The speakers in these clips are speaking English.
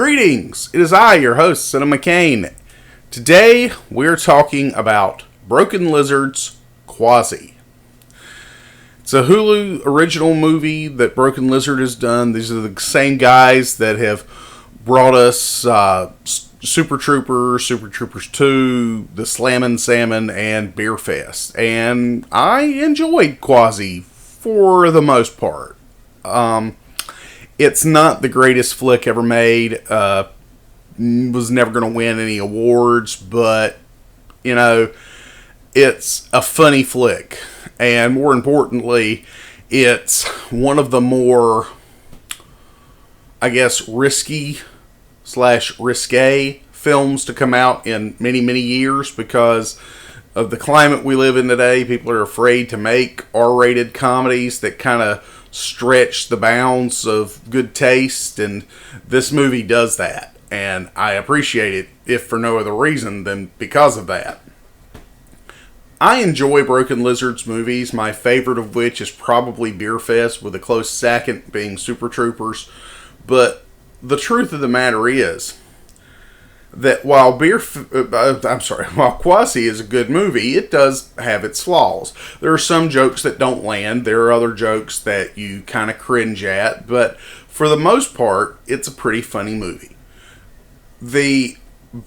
Greetings! It is I, your host, Cinema Kane. Today, we're talking about Broken Lizard's Quasi. It's a Hulu original movie that Broken Lizard has done. These are the same guys that have brought us Super Troopers, Super Troopers 2, The Slammin' Salmon, and Beer Fest. And I enjoyed Quasi for the most part. It's not the greatest flick ever made. Was never going to win any awards, but, you know, it's a funny flick. And more importantly, it's one of the more, I guess, risky / risque films to come out in many, many years because of the climate we live in today. People are afraid to make R-rated comedies that kind of stretch the bounds of good taste, and this movie does that, and I appreciate it, if for no other reason than because of that. I enjoy Broken Lizard's movies, my favorite of which is probably Beer Fest, with a close second being Super Troopers, but the truth of the matter is that while while Quasi is a good movie, it does have its flaws. There are some jokes that don't land. There are other jokes that you kind of cringe at. But for the most part, it's a pretty funny movie. The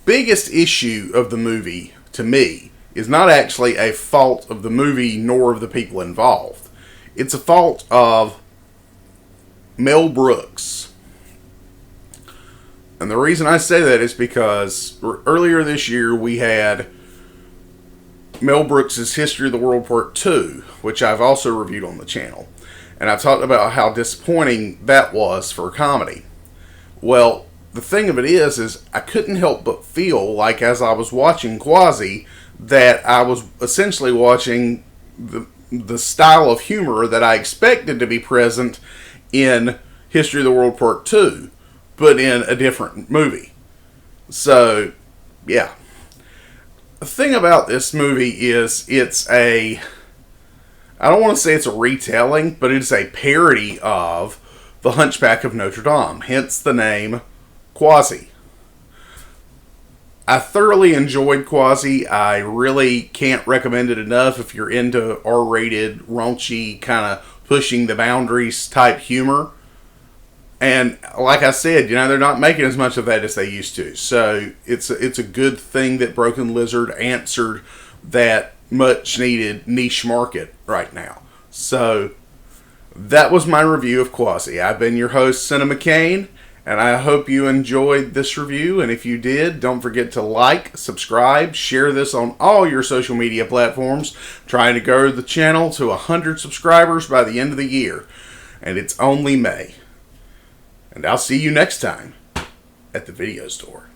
biggest issue of the movie, to me, is not actually a fault of the movie nor of the people involved. It's a fault of Mel Brooks. And the reason I say that is because earlier this year we had Mel Brooks' History of the World Part 2, which I've also reviewed on the channel. And I talked about how disappointing that was for comedy. Well, the thing of it is I couldn't help but feel like as I was watching Quasi that I was essentially watching the style of humor that I expected to be present in History of the World Part 2. But in a different movie. So, yeah. The thing about this movie is I don't want to say it's a retelling, but it's a parody of The Hunchback of Notre Dame. Hence the name Quasi. I thoroughly enjoyed Quasi. I really can't recommend it enough if you're into R-rated, raunchy, kind of pushing the boundaries type humor. And like I said, you know, they're not making as much of that as they used to. So it's a good thing that Broken Lizard answered that much needed niche market right now. So that was my review of Quasi. I've been your host, Cinema Kane, and I hope you enjoyed this review. And if you did, don't forget to like, subscribe, share this on all your social media platforms. I'm trying to grow the channel to 100 subscribers by the end of the year. And it's only May. And I'll see you next time at the video store.